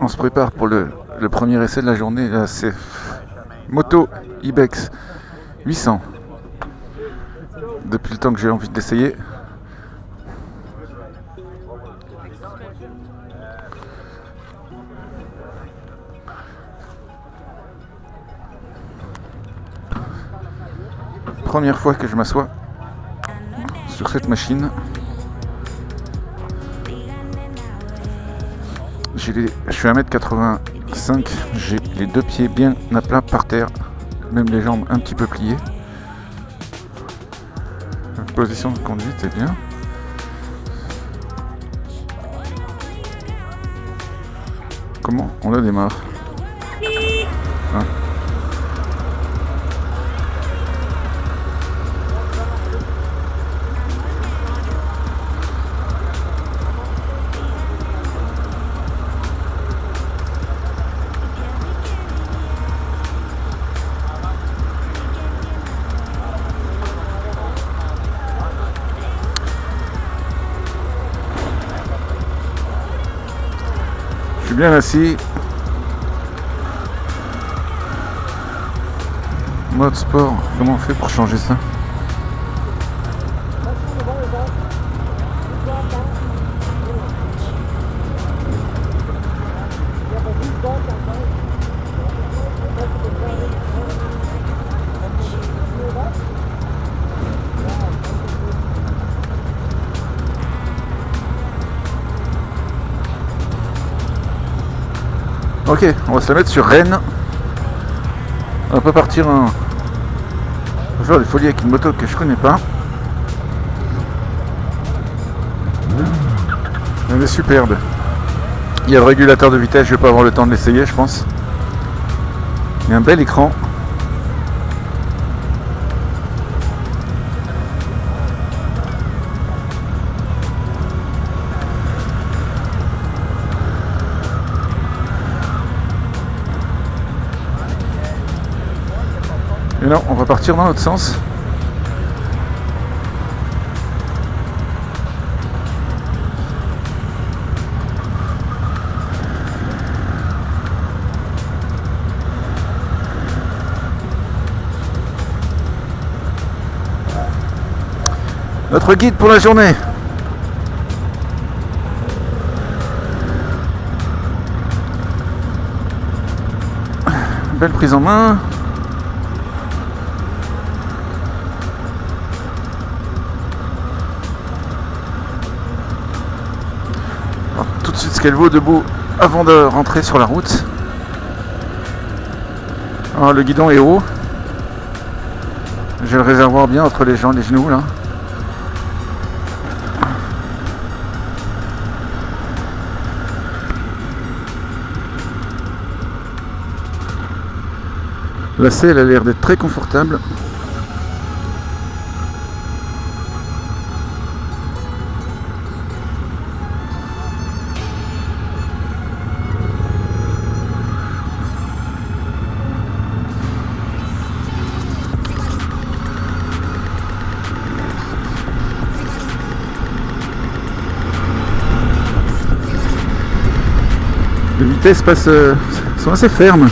On se prépare pour le premier essai de la journée. Là, c'est Moto Ibex 800. Depuis le temps que j'ai envie de l'essayer. Première fois que je m'assois sur cette machine. Je suis à 1m85, j'ai les deux pieds bien à plat par terre, même les jambes un petit peu pliées. La position de conduite est bien. Comment on la démarre? Ah. Je suis bien assis. Mode sport, comment on fait pour changer ça? Ok, on va se la mettre sur Rennes. On va pas partir en... On va faire des folies avec une moto que je connais pas. Elle est superbe. Il y a le régulateur de vitesse, je vais pas avoir le temps de l'essayer je pense. Il y a un bel écran. Et là, on va partir dans l'autre sens. Notre guide pour la journée. Belle prise en main. Alors, tout de suite ce qu'elle vaut debout avant de rentrer sur la route. Alors, le guidon est haut. J'ai le réservoir bien entre les genoux là. La selle a l'air d'être très confortable. Les vitesses sont assez fermes.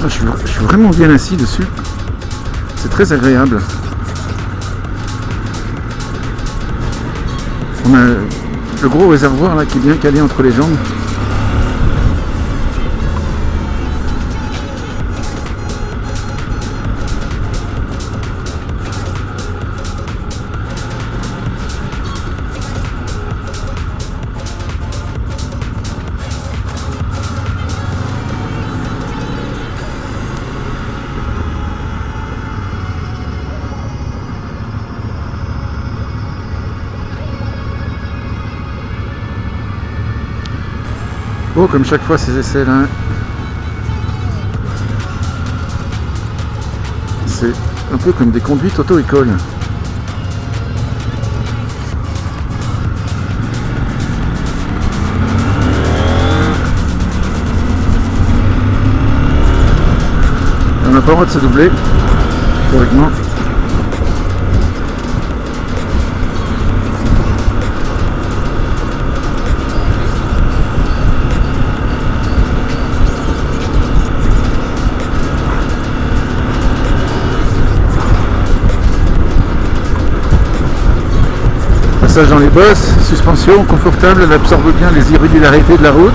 Je suis vraiment bien assis dessus. C'est très agréable. On a le gros réservoir là qui est bien calé entre les jambes. Oh, comme chaque fois ces essais là. C'est un peu comme des conduites auto-école. On n'a pas le droit de se doubler, théoriquement. Passage dans les bosses, suspension confortable, elle absorbe bien les irrégularités de la route.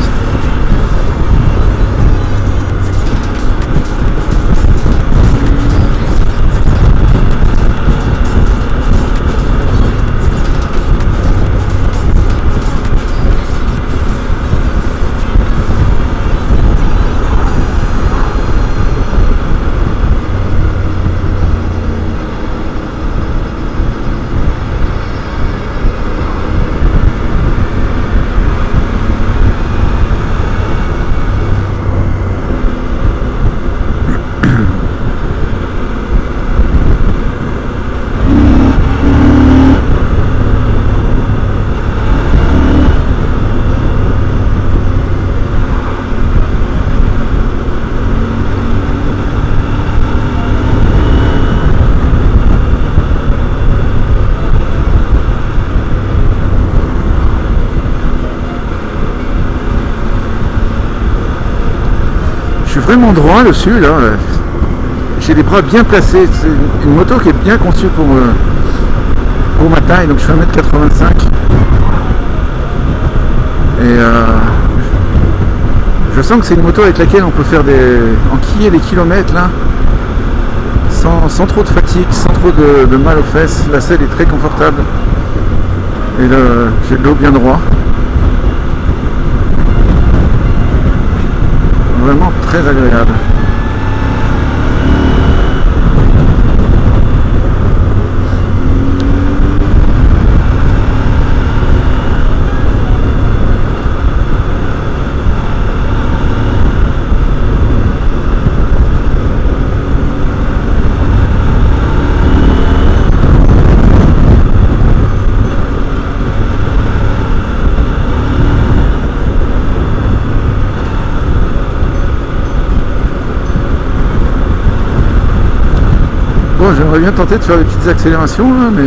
Je suis vraiment droit dessus là. J'ai les bras bien placés. C'est une moto qui est bien conçue pour ma taille. Donc je fais 1m85. Et je sens que c'est une moto avec laquelle on peut faire enquiller les kilomètres là. Sans trop de fatigue, sans trop de mal aux fesses. La selle est très confortable. Et là, j'ai le dos bien droit. Vraiment très agréable. Bon, j'aimerais bien tenter de faire des petites accélérations là, mais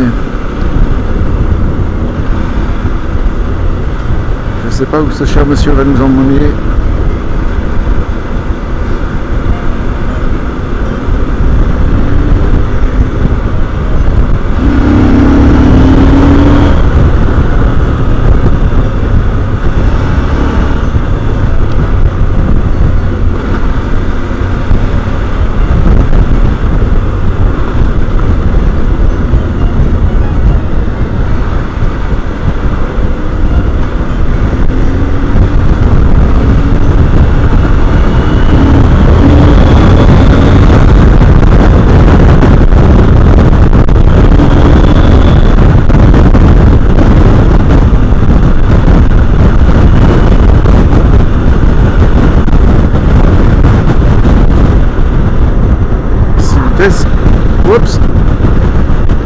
je sais pas où ce cher monsieur va nous emmener. Oups,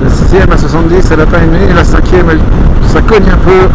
la 6ème à 70 elle n'a pas aimé, la 5ème ça cogne un peu.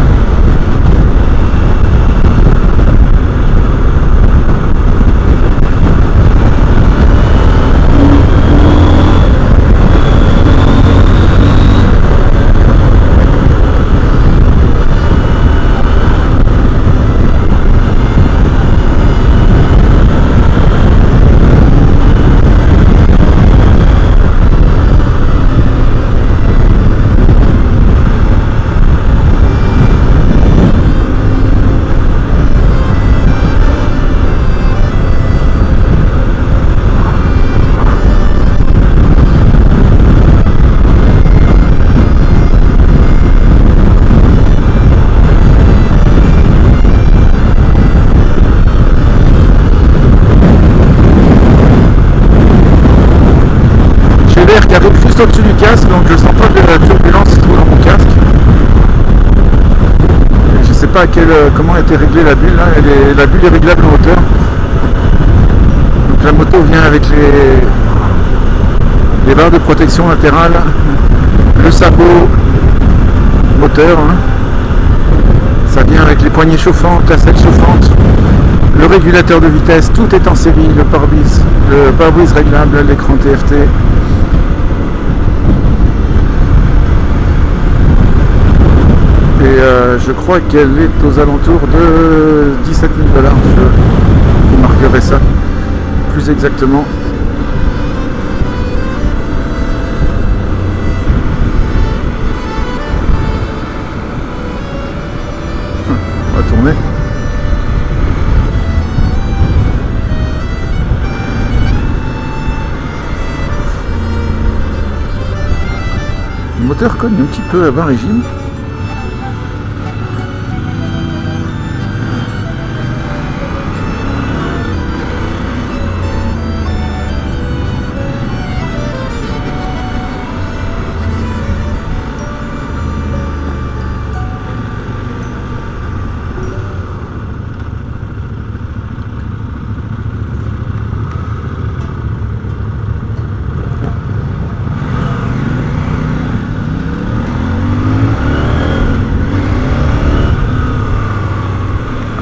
Juste au-dessus du casque, donc je sens pas de la turbulence dans mon casque. Et je sais pas pas comment a été réglée la bulle. Là. La bulle est réglable en hauteur. Donc la moto vient avec les barres de protection latérales, le sabot moteur, hein. Ça vient avec les poignées chauffantes, la selle chauffante, le régulateur de vitesse, tout est en série, le pare-brise réglable, l'écran TFT. Et je crois qu'elle est aux alentours de 17 000 $. Je vous marquerai ça plus exactement. On va tourner. Le moteur cogne un petit peu à bas régime.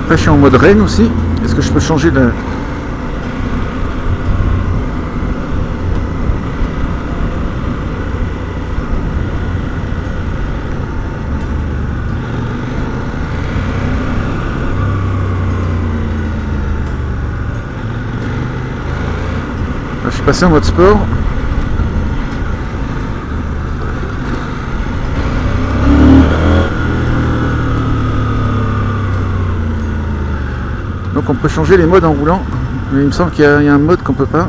Après je suis en mode rain aussi. Est-ce que je peux changer de... Là, je suis passé en mode sport. Donc on peut changer les modes en roulant, mais il me semble qu'il y a un mode qu'on peut pas,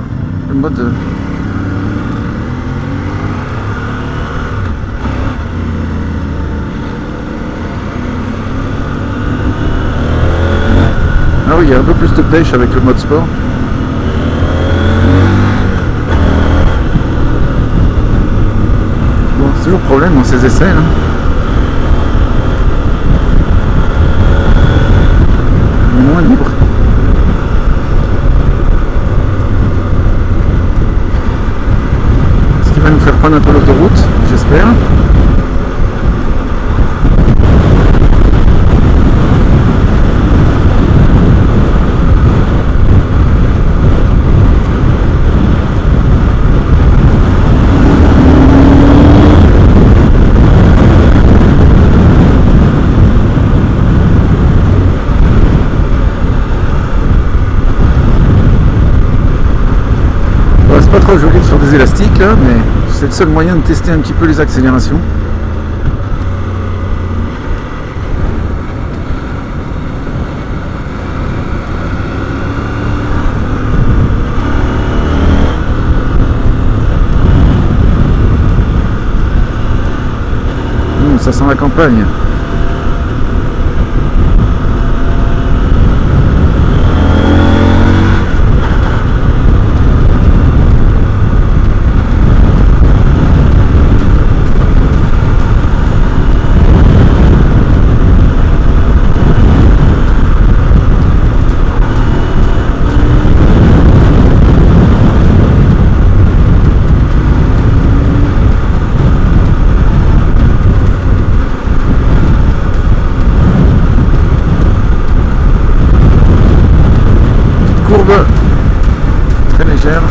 le mode... Ah oui, il y a un peu plus de pêche avec le mode sport. Bon, c'est toujours le problème dans ces essais là. Moins libre. Ce qui va nous faire prendre un peu l'autoroute, j'espère. Pas trop joli sur des élastiques là, mais c'est le seul moyen de tester un petit peu les accélérations. Ça sent la campagne. Courbe très légère.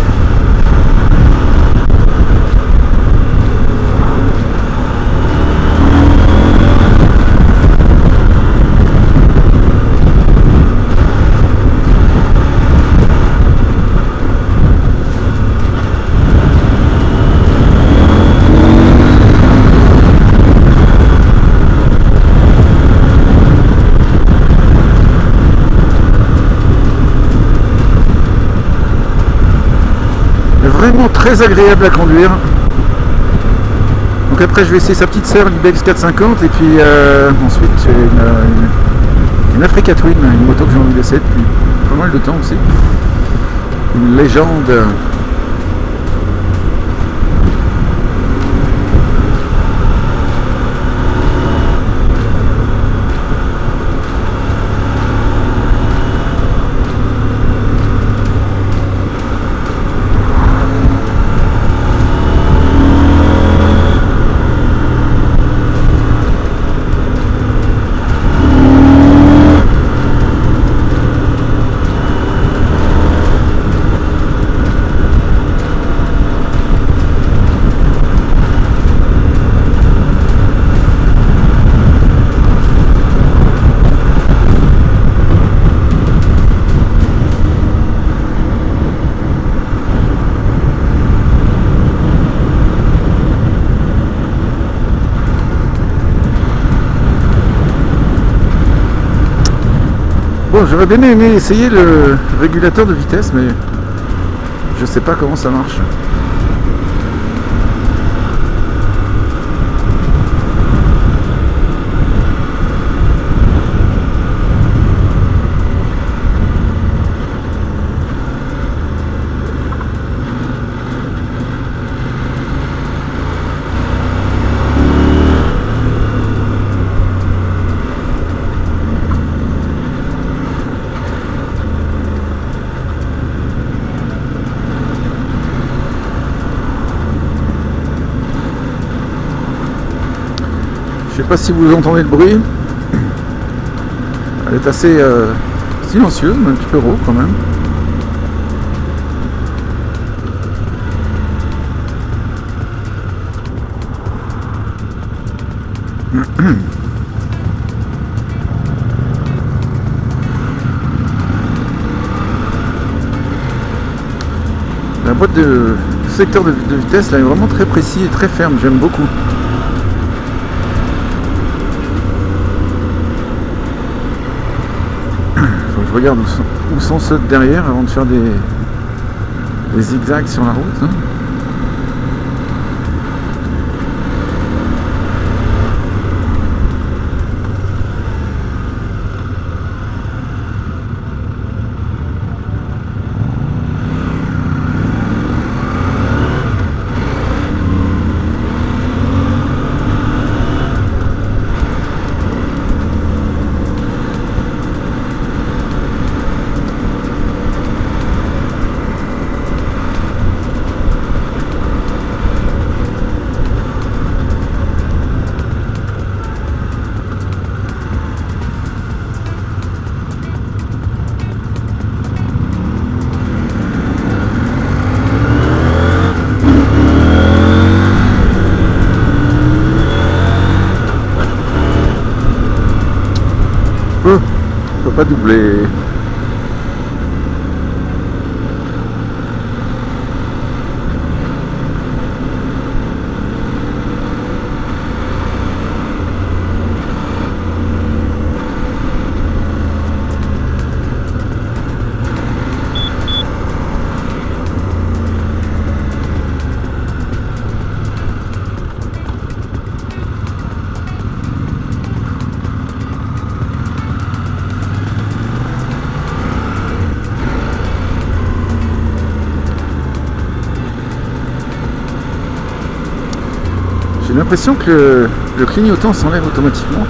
Vraiment très agréable à conduire. Donc après je vais essayer sa petite sœur l'Ibex 450 et puis ensuite j'ai une Africa Twin, une moto que j'ai envie d'essayer depuis pas mal de temps aussi. Une légende. Bon, j'aurais bien aimé essayer le régulateur de vitesse, mais je sais pas comment ça marche. Je sais pas si vous entendez le bruit. Elle est assez silencieuse, mais un petit peu rauque quand même. La boîte de secteur de vitesse là est vraiment très précis et très ferme, j'aime beaucoup. Faut que je regarde où sont ceux de derrière avant de faire des zigzags sur la route. Hein. On peut pas doubler. J'ai l'impression que le clignotant s'enlève automatiquement.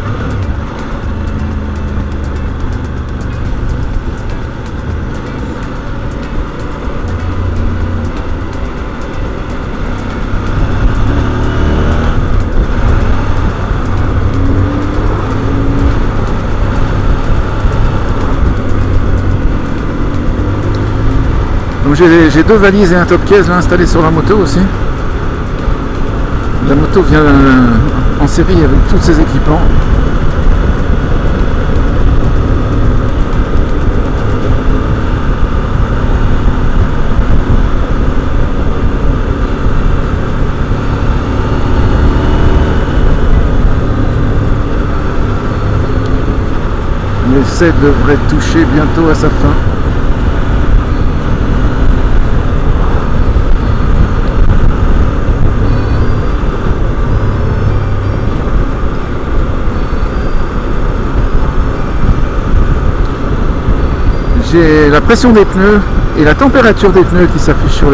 Donc j'ai deux valises et un top case là installés sur la moto aussi. La moto vient en série avec tous ses équipements. L'essai devrait toucher bientôt à sa fin. J'ai la pression des pneus et la température des pneus qui s'affiche sur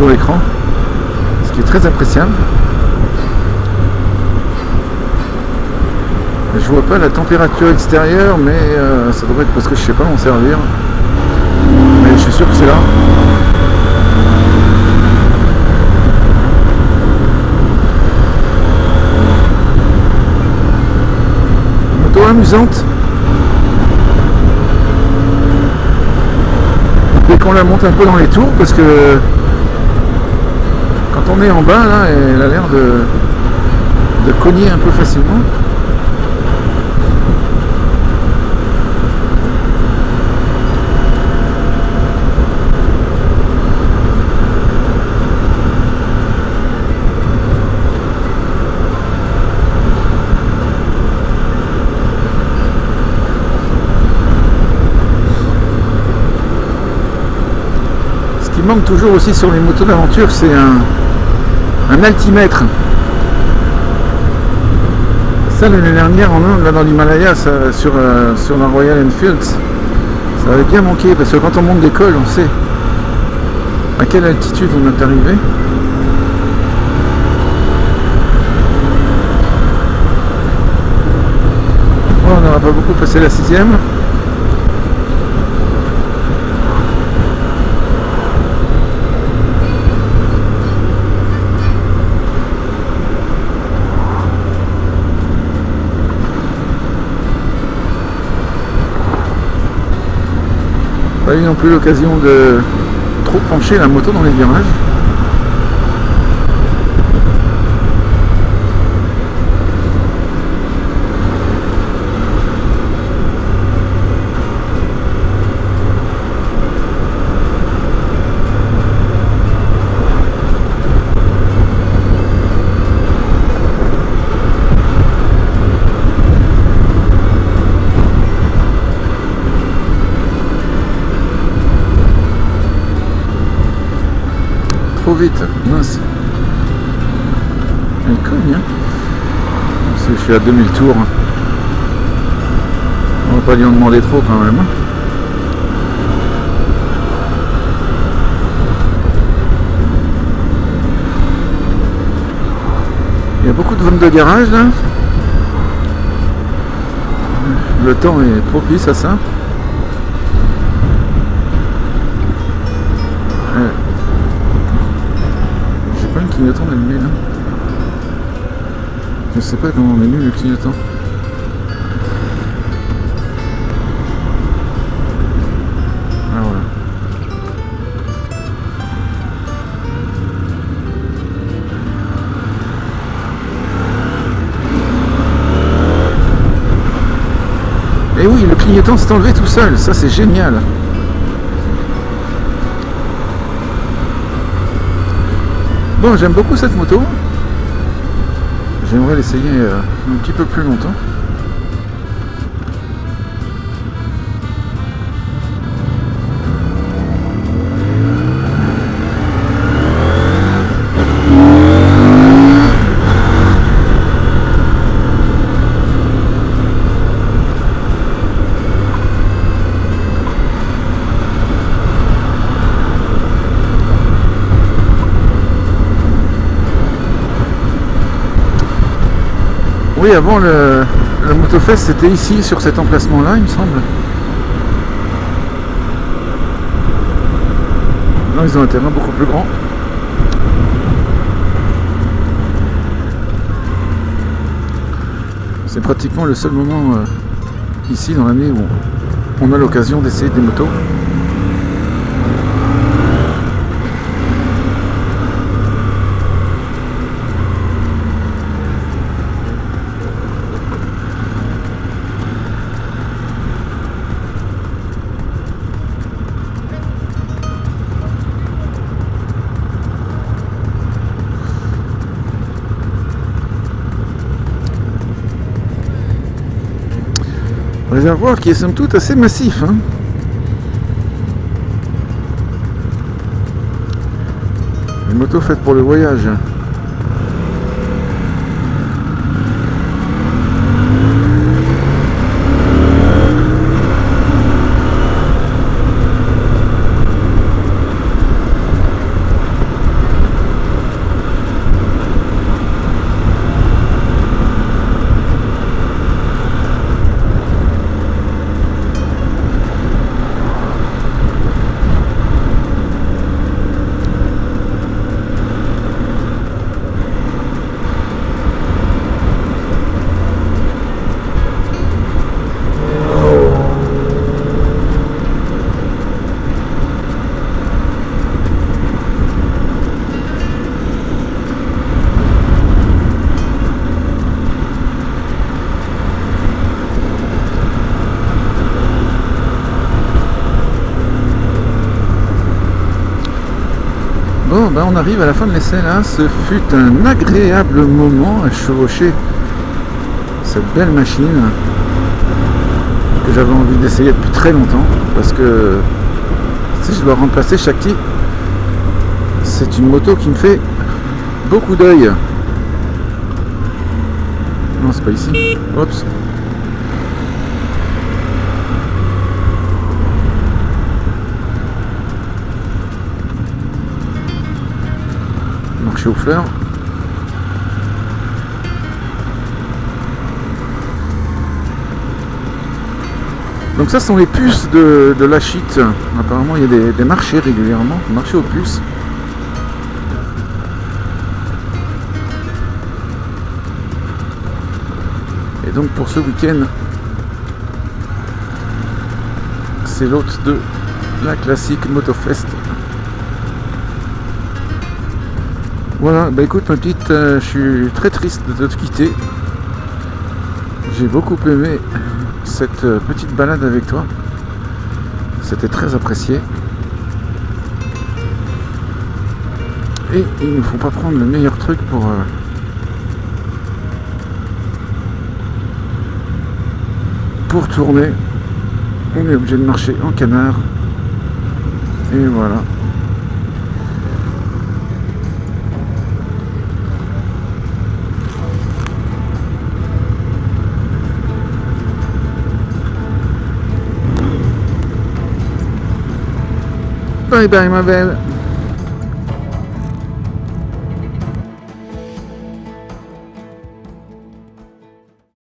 l'écran, ce qui est très appréciable. Je vois pas la température extérieure, mais ça devrait être parce que je sais pas m'en servir. Mais je suis sûr que c'est là. Moto amusante. Dès qu'on la monte un peu dans les tours, parce que quand on est en bas là, elle a l'air de cogner un peu facilement. manque toujours aussi sur les motos d'aventure, c'est un altimètre. Ça, l'année dernière en Inde, là dans l'Himalaya, sur la Royal Enfield, ça avait bien manqué parce que quand on monte des cols, on sait à quelle altitude on est arrivé. Bon, on n'aura pas beaucoup passé la 6e. Pas eu non plus l'occasion de trop pencher la moto dans les virages. Trop vite, mince. Elle cogne, hein. Parce que je suis à 2000 tours. On va pas lui en demander trop quand même. Il y a beaucoup de zones de garage là. Le temps est propice à ça. Le clignotant allumé là. Je sais pas comment on allume le clignotant. Ah voilà. Et oui, le clignotant s'est enlevé tout seul, ça c'est génial. Bon, j'aime beaucoup cette moto. J'aimerais l'essayer un petit peu plus longtemps. Oui, avant le Motofest c'était ici sur cet emplacement là, il me semble. Non, ils ont un terrain beaucoup plus grand. C'est pratiquement le seul moment ici dans l'année où on a l'occasion d'essayer des motos. Réservoir qui est somme toute assez massif, hein. Une moto faite pour le voyage. Bon, ben on arrive à la fin de l'essai là. Ce fut un agréable moment à chevaucher cette belle machine que j'avais envie d'essayer depuis très longtemps, parce que si je dois remplacer Shakti, c'est une moto qui me fait beaucoup d'œil. Non, c'est pas ici. Oups. Marché aux fleurs. Donc ça sont les puces de la Lachitte. Apparemment il y a des marchés régulièrement, marchés aux puces. Et donc pour ce week-end, c'est l'hôte de la classique Motofest. Voilà, bah écoute ma petite, je suis très triste de te quitter. J'ai beaucoup aimé cette petite balade avec toi. C'était très apprécié. Et il ne faut pas prendre le meilleur truc pour tourner. On est obligé de marcher en canard. Et voilà. Bye bye ma belle.